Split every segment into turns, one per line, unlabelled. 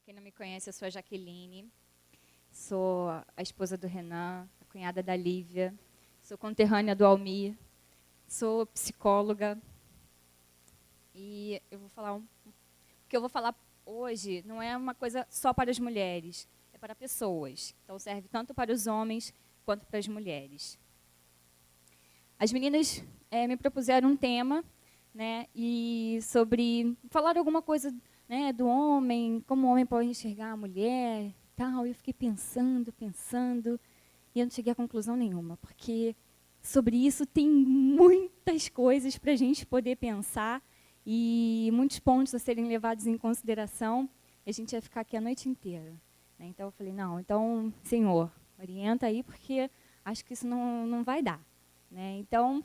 Quem não me conhece, eu sou a Jaqueline, sou a esposa do Renan, a cunhada da Lívia, sou conterrânea do Almir, sou psicóloga e o que eu vou falar hoje não é uma coisa só para as mulheres, é para pessoas. Então serve tanto para os homens quanto para as mulheres. As meninas me propuseram um tema, né, e sobre falar alguma coisa, né, do homem, como o homem pode enxergar a mulher, tal. Eu fiquei pensando, e eu não cheguei a conclusão nenhuma, porque sobre isso tem muitas coisas para a gente poder pensar e muitos pontos a serem levados em consideração. A gente ia ficar aqui a noite inteira, né? Então eu falei, não, então, Senhor, orienta aí, porque acho que isso não vai dar, né? Então,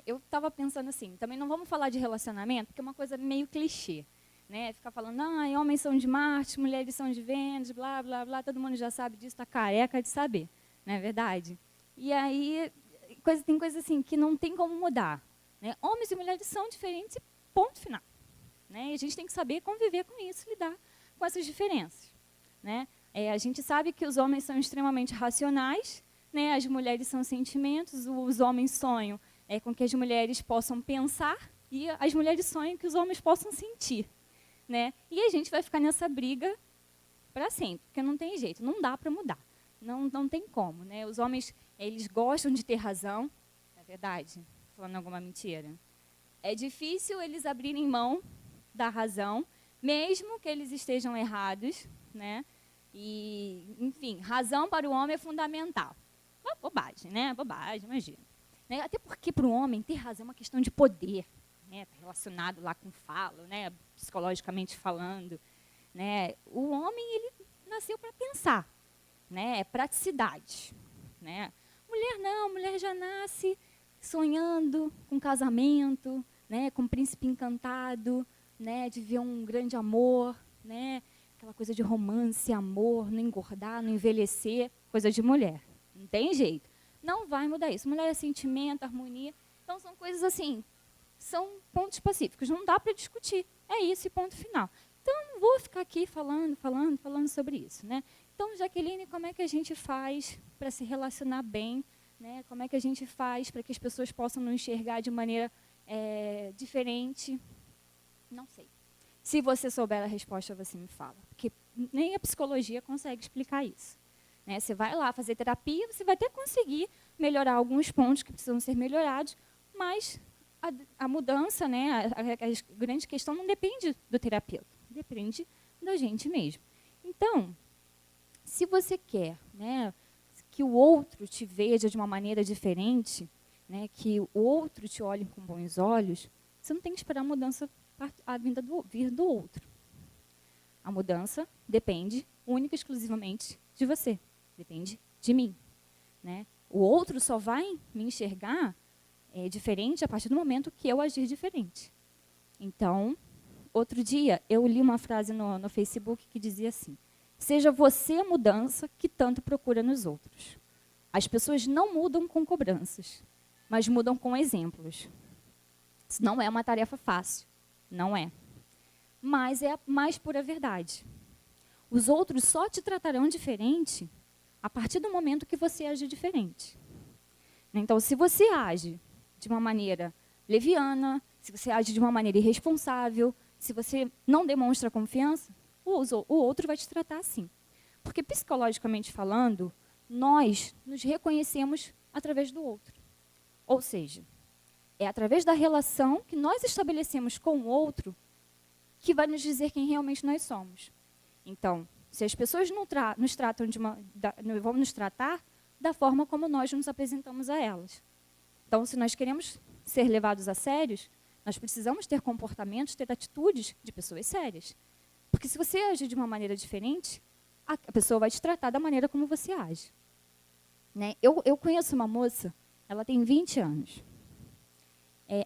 eu estava pensando assim, também não vamos falar de relacionamento, porque é uma coisa meio clichê, né? Ficar falando, homens são de Marte, mulheres são de Vênus, blá, blá, blá, todo mundo já sabe disso, está careca de saber, não é verdade? E aí, tem coisa assim que não tem como mudar, né? Homens e mulheres são diferentes, ponto final, né? E a gente tem que saber conviver com isso, lidar com essas diferenças, né? A gente sabe que os homens são extremamente racionais, né? As mulheres são sentimentos, os homens sonham com que as mulheres possam pensar e as mulheres sonham que os homens possam sentir, né? E a gente vai ficar nessa briga para sempre, porque não tem jeito, não dá para mudar, não tem como, né? Os homens, eles gostam de ter razão, é verdade? Falando alguma mentira? É difícil eles abrirem mão da razão, mesmo que eles estejam errados, né? E, enfim, razão para o homem é fundamental. Bobagem, né? Bobagem, imagina. Né? Até porque para o homem ter razão é uma questão de poder, né? Tá relacionado lá com falo, né? Psicologicamente falando, né? O homem, ele nasceu para pensar, né? É praticidade, né? Mulher não, mulher já nasce sonhando com casamento, né? Com um príncipe encantado, né? De ver um grande amor, né? Aquela coisa de romance, amor, não engordar, não envelhecer, coisa de mulher. Não tem jeito. Não vai mudar isso. Mulher é sentimento, harmonia. Então, são coisas assim, são pontos pacíficos. Não dá para discutir. É isso e ponto final. Então, não vou ficar aqui falando sobre isso, né? Então, Jaqueline, como é que a gente faz para se relacionar bem? Né? Como é que a gente faz para que as pessoas possam nos enxergar de maneira diferente? Não sei. Se você souber a resposta, você me fala. Porque nem a psicologia consegue explicar isso. Né? Você vai lá fazer terapia, você vai até conseguir melhorar alguns pontos que precisam ser melhorados, mas a mudança, né, a grande questão não depende do terapeuta, depende da gente mesmo. Então, se você quer, né, que o outro te veja de uma maneira diferente, né, que o outro te olhe com bons olhos, você não tem que esperar a mudança vir do outro. A mudança depende única e exclusivamente de você. Depende de mim, né? O outro só vai me enxergar diferente a partir do momento que eu agir diferente. Então, outro dia, eu li uma frase no Facebook que dizia assim: seja você a mudança que tanto procura nos outros. As pessoas não mudam com cobranças, mas mudam com exemplos. Isso não é uma tarefa fácil, não é. Mas é a mais pura verdade. Os outros só te tratarão diferente a partir do momento que você age diferente. Então, se você age de uma maneira leviana, se você age de uma maneira irresponsável, se você não demonstra confiança, o outro vai te tratar assim. Porque, psicologicamente falando, nós nos reconhecemos através do outro. Ou seja, é através da relação que nós estabelecemos com o outro que vai nos dizer quem realmente nós somos. Então, se as pessoas nos tratam vão nos tratar da forma como nós nos apresentamos a elas. Então, se nós queremos ser levados a sérios, nós precisamos ter comportamentos, ter atitudes de pessoas sérias. Porque se você agir de uma maneira diferente, a pessoa vai te tratar da maneira como você age. Né? Eu conheço uma moça, ela tem 20 anos.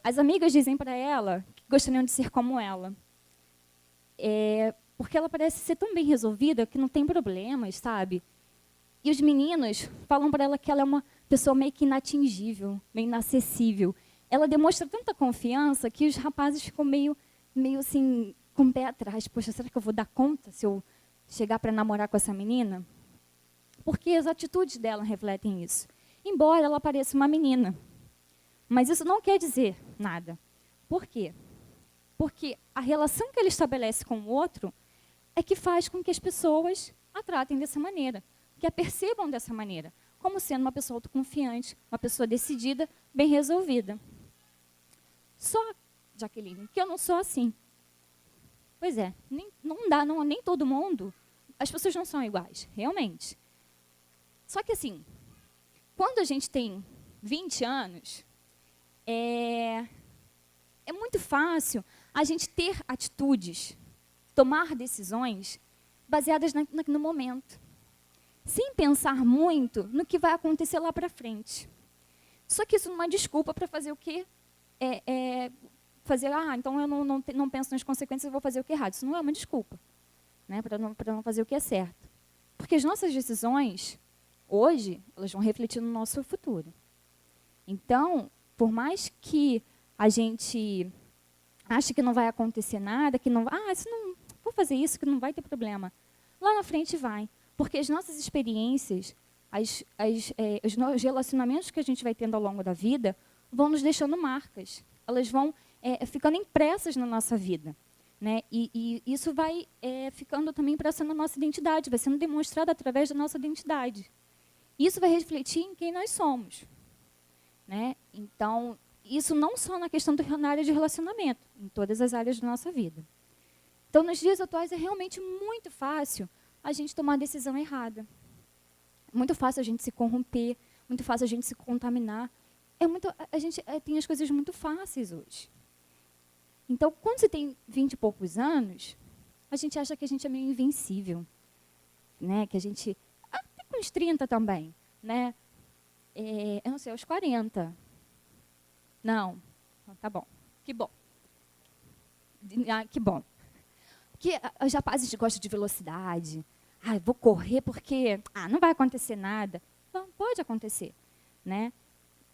As amigas dizem para ela que gostariam de ser como ela. Porque ela parece ser tão bem resolvida que não tem problemas, sabe? E os meninos falam para ela que ela é uma pessoa meio que inatingível, meio inacessível. Ela demonstra tanta confiança que os rapazes ficam meio assim, com o pé atrás. Poxa, será que eu vou dar conta se eu chegar para namorar com essa menina? Porque as atitudes dela refletem isso. Embora ela pareça uma menina. Mas isso não quer dizer nada. Por quê? Porque a relação que ele estabelece com o outro é que faz com que as pessoas a tratem dessa maneira, que a percebam dessa maneira, como sendo uma pessoa autoconfiante, uma pessoa decidida, bem resolvida. Só, Jaqueline, que eu não sou assim. Pois é, nem todo mundo, as pessoas não são iguais, realmente. Só que assim, quando a gente tem 20 anos, é muito fácil a gente ter atitudes, tomar decisões baseadas no momento, sem pensar muito no que vai acontecer lá para frente. Só que isso não é desculpa para fazer o que então eu não penso nas consequências, eu vou fazer o que é errado. Isso não é uma desculpa, né, para não fazer o que é certo. Porque as nossas decisões, hoje, elas vão refletir no nosso futuro. Então, por mais que a gente ache que não vai acontecer nada, que não, vou fazer isso, que não vai ter problema. Lá na frente vai. Porque as nossas experiências, os relacionamentos que a gente vai tendo ao longo da vida, vão nos deixando marcas. Elas vão ficando impressas na nossa vida. Né? E isso vai ficando também impresso na nossa identidade, vai sendo demonstrado através da nossa identidade. Isso vai refletir em quem nós somos. Né? Então, isso não só na área de relacionamento, em todas as áreas da nossa vida. Então, nos dias atuais, é realmente muito fácil a gente tomar a decisão errada. Muito fácil a gente se corromper, muito fácil a gente se contaminar. A gente tem as coisas muito fáceis hoje. Então, quando você tem 20 e poucos anos, a gente acha que a gente é meio invencível. Né? Que a gente... Até com uns 30 também. Né? Eu não sei, aos 40. Não. Tá bom. Que bom. Que bom. Porque os rapazes gostam de velocidade. Vou correr porque não vai acontecer nada. Não, pode acontecer. Né?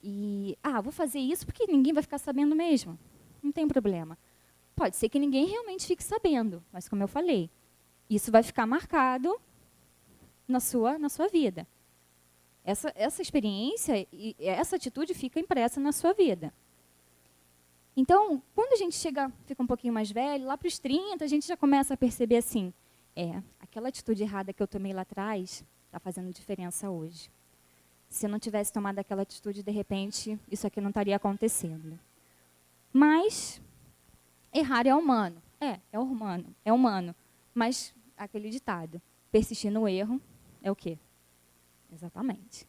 E, vou fazer isso porque ninguém vai ficar sabendo mesmo. Não tem problema. Pode ser que ninguém realmente fique sabendo, mas como eu falei, isso vai ficar marcado na sua vida. Essa experiência e essa atitude fica impressa na sua vida. Então, quando a gente fica um pouquinho mais velho, lá para os 30, a gente já começa a perceber assim, aquela atitude errada que eu tomei lá atrás está fazendo diferença hoje. Se eu não tivesse tomado aquela atitude, de repente, isso aqui não estaria acontecendo. Mas errar é humano. É humano. Mas aquele ditado, persistir no erro é o quê? Exatamente.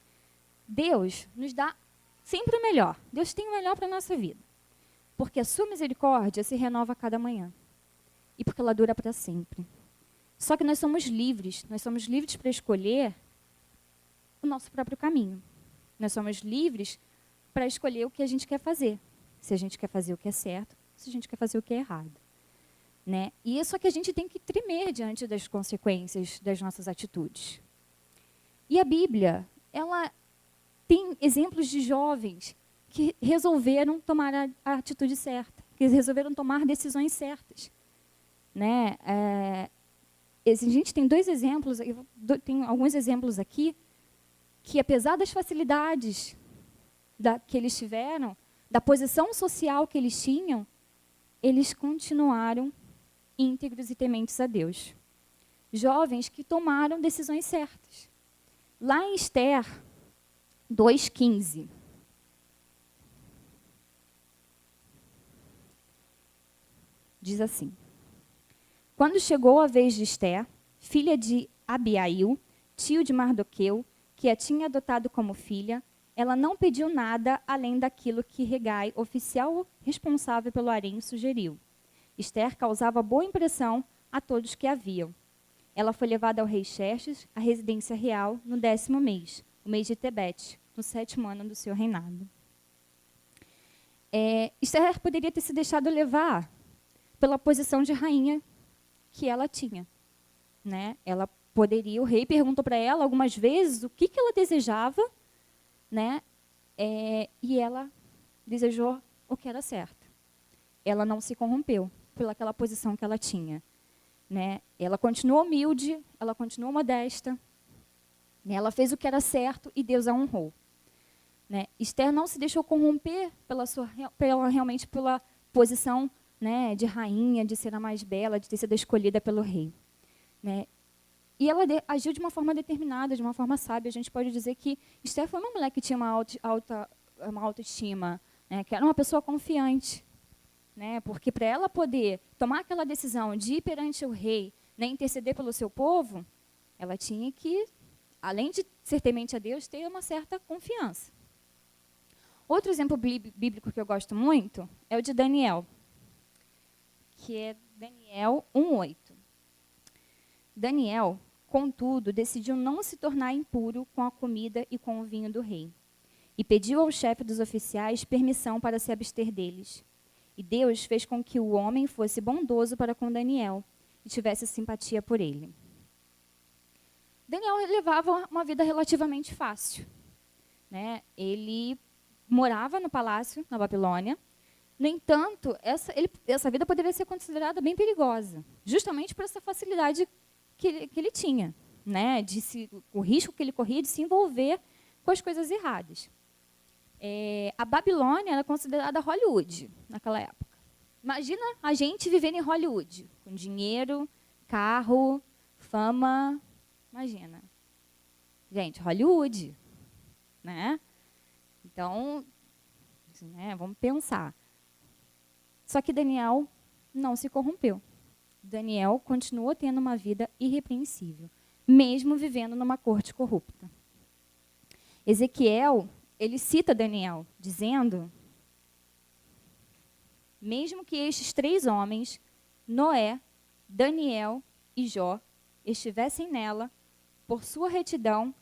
Deus nos dá sempre o melhor. Deus tem o melhor para a nossa vida. Porque a sua misericórdia se renova a cada manhã. E porque ela dura para sempre. Só que nós somos livres para escolher o nosso próprio caminho. Nós somos livres para escolher o que a gente quer fazer. Se a gente quer fazer o que é certo, se a gente quer fazer o que é errado. Né? E é só que a gente tem que tremer diante das consequências das nossas atitudes. E a Bíblia, ela tem exemplos de jovens que resolveram tomar a atitude certa, que resolveram tomar decisões certas. Né? A gente tem dois exemplos, tem alguns exemplos aqui, que apesar das facilidades que eles tiveram, da posição social que eles tinham, eles continuaram íntegros e tementes a Deus. Jovens que tomaram decisões certas. Lá em Esther 2:15, diz assim: quando chegou a vez de Esther, filha de Abiail, tio de Mardoqueu, que a tinha adotado como filha, ela não pediu nada além daquilo que Hegai, oficial responsável pelo harém, sugeriu. Esther causava boa impressão a todos que a viam. Ela foi levada ao rei Xerxes, à residência real, no 10º mês, o mês de Tebete, no 7º ano do seu reinado. Esther poderia ter se deixado levar pela posição de rainha que ela tinha. Né? O rei perguntou para ela algumas vezes o que ela desejava, né? E ela desejou o que era certo. Ela não se corrompeu. pelaquela posição que ela tinha. Né? Ela continuou humilde, ela continuou modesta, né? Ela fez o que era certo e Deus a honrou. Né? Esther não se deixou corromper realmente pela posição, né, de rainha, de ser a mais bela, de ter sido escolhida pelo rei. Né? E ela agiu de uma forma determinada, de uma forma sábia. A gente pode dizer que Esther foi uma mulher que tinha uma autoestima, né, que era uma pessoa confiante. Né, porque para ela poder tomar aquela decisão de ir perante o rei, né, interceder pelo seu povo, ela tinha que, além de ser temente a Deus, ter uma certa confiança. Outro exemplo bíblico que eu gosto muito é o de Daniel, que é Daniel 1:8. Daniel, contudo, decidiu não se tornar impuro com a comida e com o vinho do rei, e pediu ao chefe dos oficiais permissão para se abster deles. E Deus fez com que o homem fosse bondoso para com Daniel e tivesse simpatia por ele. Daniel levava uma vida relativamente fácil. Né? Ele morava no palácio, na Babilônia. No entanto, essa vida poderia ser considerada bem perigosa, justamente por essa facilidade que ele tinha, né? O risco que ele corria de se envolver com as coisas erradas. A Babilônia era considerada Hollywood naquela época. Imagina a gente vivendo em Hollywood, com dinheiro, carro, fama. Imagina. Gente, Hollywood. Né? Então, né, vamos pensar. Só que Daniel não se corrompeu. Daniel continuou tendo uma vida irrepreensível, mesmo vivendo numa corte corrupta. Ezequiel, ele cita Daniel, dizendo: mesmo que estes 3 homens, Noé, Daniel e Jó, estivessem nela, por sua retidão,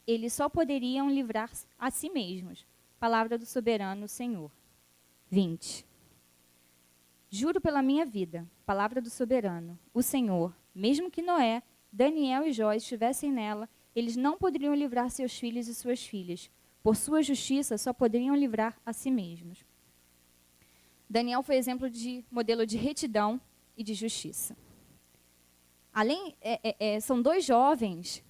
eles só poderiam livrar a si mesmos. Palavra do soberano Senhor. 20. Juro pela minha vida, palavra do soberano, o Senhor, mesmo que Noé, Daniel e Jó estivessem nela, eles não poderiam livrar seus filhos e suas filhas. Por sua justiça, só poderiam livrar a si mesmos. Daniel foi exemplo de modelo de retidão e de justiça. São dois jovens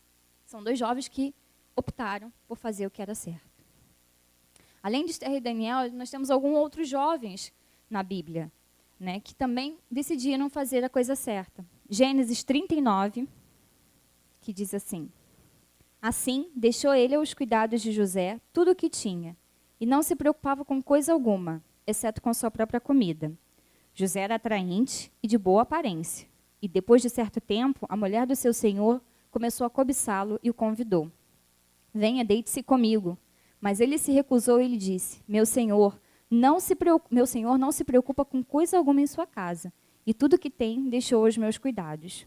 que optaram por fazer o que era certo. Além de Esther e Daniel, nós temos alguns outros jovens na Bíblia, né, que também decidiram fazer a coisa certa. Gênesis 39, que diz assim: assim, deixou ele aos cuidados de José tudo o que tinha, e não se preocupava com coisa alguma, exceto com sua própria comida. José era atraente e de boa aparência, e depois de certo tempo, a mulher do seu senhor começou a cobiçá-lo e o convidou. Venha, deite-se comigo. Mas ele se recusou e lhe disse: meu senhor não se preocupa com coisa alguma em sua casa, e tudo que tem deixou aos meus cuidados.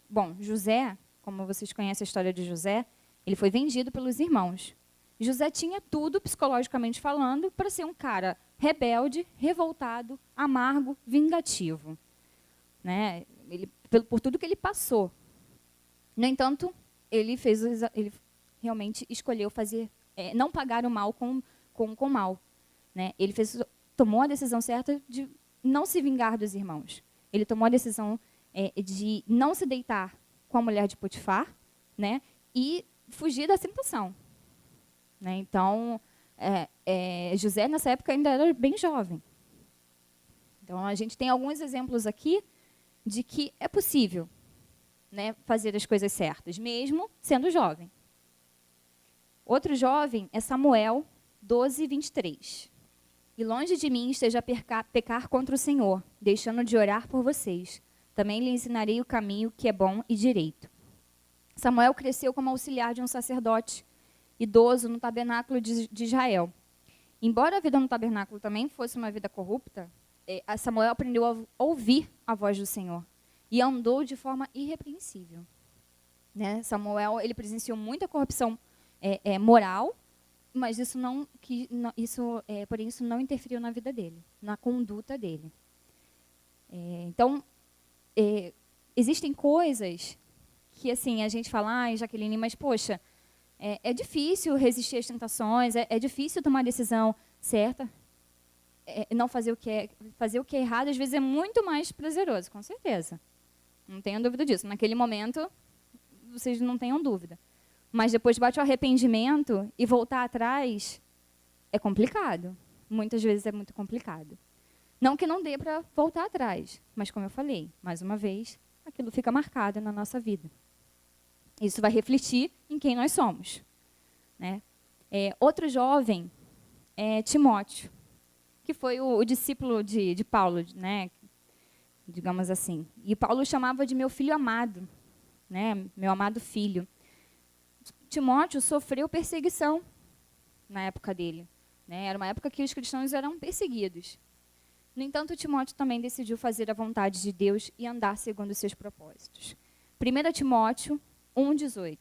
Bom, José, como vocês conhecem a história de José, ele foi vendido pelos irmãos. José tinha tudo, psicologicamente falando, para ser um cara rebelde, revoltado, amargo, vingativo. Né? Por tudo que ele passou. No entanto, ele realmente escolheu não pagar o mal com o mal. Né? Ele tomou a decisão certa de não se vingar dos irmãos. Ele tomou a decisão de não se deitar com a mulher de Potifar, né? E fugir da tentação. Né? Então, José, nessa época, ainda era bem jovem. Então, a gente tem alguns exemplos aqui de que é possível, né, fazer as coisas certas, mesmo sendo jovem. Outro jovem é Samuel 12:23. E longe de mim esteja a pecar contra o Senhor, deixando de orar por vocês. Também lhe ensinarei o caminho que é bom e direito. Samuel cresceu como auxiliar de um sacerdote idoso no tabernáculo de Israel. Embora a vida no tabernáculo também fosse uma vida corrupta, Samuel aprendeu a ouvir a voz do Senhor e andou de forma irrepreensível. Né? Samuel, ele presenciou muita corrupção moral, mas porém isso não interferiu na vida dele, na conduta dele. Então, existem coisas que assim a gente fala: ai, Jaqueline, mas poxa, é difícil resistir às tentações, é difícil tomar a decisão certa. não fazer fazer o que é errado, às vezes é muito mais prazeroso, com certeza. Não tenho dúvida disso. Naquele momento, vocês não tenham dúvida. Mas depois bate o arrependimento e voltar atrás é complicado. Muitas vezes é muito complicado. Não que não dê para voltar atrás, mas como eu falei, mais uma vez, aquilo fica marcado na nossa vida. Isso vai refletir em quem nós somos, né? Outro jovem é Timóteo, que foi o discípulo de Paulo, né? Digamos assim. E Paulo chamava de meu filho amado, né? Meu amado filho. Timóteo sofreu perseguição na época dele, né? Era uma época que os cristãos eram perseguidos. No entanto, Timóteo também decidiu fazer a vontade de Deus e andar segundo os seus propósitos. 1 Timóteo 1,18.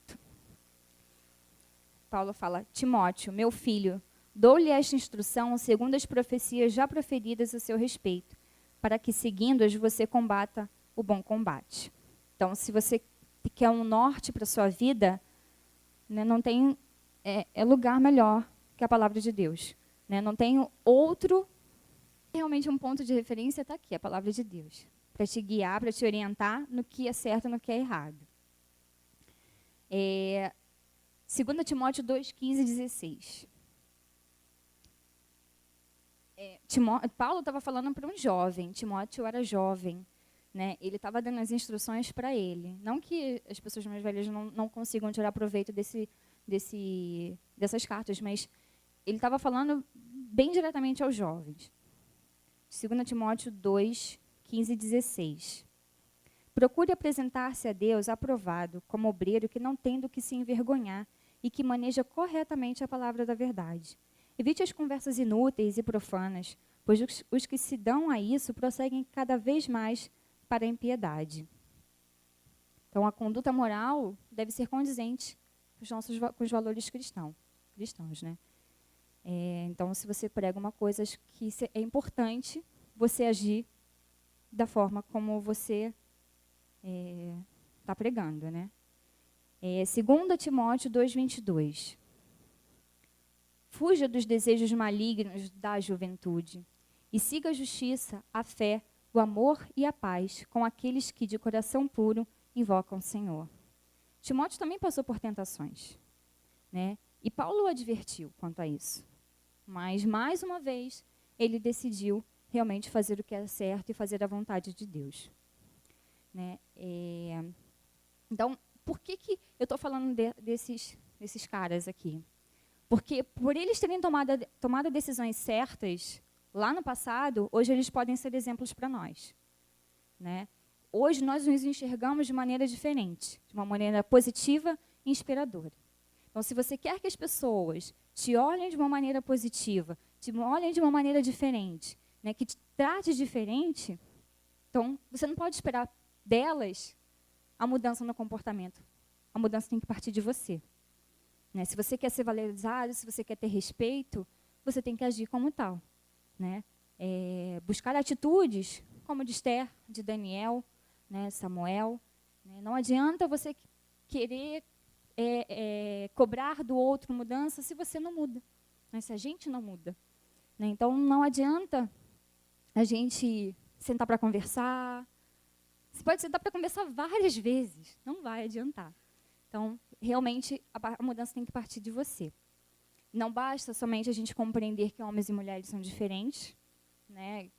Paulo fala: Timóteo, meu filho, dou-lhe esta instrução segundo as profecias já proferidas a seu respeito, para que, seguindo-as, você combata o bom combate. Então, se você quer um norte para a sua vida, né, não tem lugar melhor que a palavra de Deus. Né? Não tem outro, realmente um ponto de referência está aqui, a palavra de Deus. Para te guiar, para te orientar no que é certo e no que é errado. 2 Timóteo 2, 15 e 16. Paulo estava falando para um jovem, Timóteo era jovem, né? Ele estava dando as instruções para ele. Não que as pessoas mais velhas não consigam tirar proveito dessas cartas, mas ele estava falando bem diretamente aos jovens. 2 Timóteo 2, 15 e 16. Procure apresentar-se a Deus aprovado, como obreiro que não tem do que se envergonhar e que maneja corretamente a palavra da verdade. Evite as conversas inúteis e profanas, pois os que se dão a isso prosseguem cada vez mais para a impiedade. Então, a conduta moral deve ser condizente com os valores cristãos, né? Então, se você prega uma coisa, acho que é importante você agir da forma como você está pregando, né? 2 Timóteo 2:22. Fuja dos desejos malignos da juventude e siga a justiça, a fé, o amor e a paz com aqueles que de coração puro invocam o Senhor. Timóteo também passou por tentações, né? E Paulo o advertiu quanto a isso. Mas, mais uma vez, ele decidiu realmente fazer o que era certo e fazer a vontade de Deus. Né? Então, por que eu estou falando desses caras aqui? Porque por eles terem tomado decisões certas lá no passado, hoje eles podem ser exemplos para nós. Né? Hoje nós nos enxergamos de maneira diferente, de uma maneira positiva e inspiradora. Então, se você quer que as pessoas te olhem de uma maneira positiva, te olhem de uma maneira diferente, né, que te trate diferente, então você não pode esperar delas a mudança no comportamento. A mudança tem que partir de você. Né? Se você quer ser valorizado, se você quer ter respeito, você tem que agir como tal. Né? Buscar atitudes como de Esther, de Daniel, né, Samuel. Né? Não adianta você querer cobrar do outro mudança se você não muda, né? Se a gente não muda. Né? Então, não adianta a gente sentar para conversar. Você pode sentar para conversar várias vezes, não vai adiantar. Então, realmente, a mudança tem que partir de você. Não basta somente a gente compreender que homens e mulheres são diferentes, né,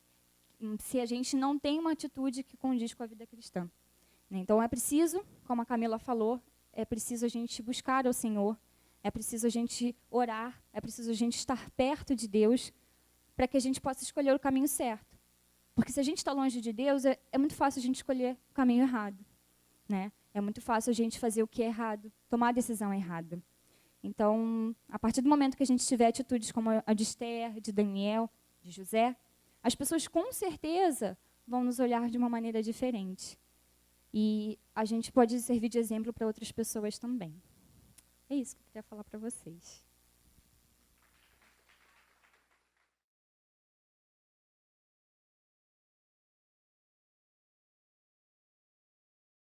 se a gente não tem uma atitude que condiz com a vida cristã. Então, é preciso, como a Camila falou, é preciso a gente buscar ao Senhor, é preciso a gente orar, é preciso a gente estar perto de Deus para que a gente possa escolher o caminho certo. Porque se a gente está longe de Deus, é muito fácil a gente escolher o caminho errado. Né? É muito fácil a gente fazer o que é errado, tomar a decisão errada. Então, a partir do momento que a gente tiver atitudes como a de Esther, de Daniel, de José, as pessoas com certeza vão nos olhar de uma maneira diferente. E a gente pode servir de exemplo para outras pessoas também. É isso que eu queria falar para vocês.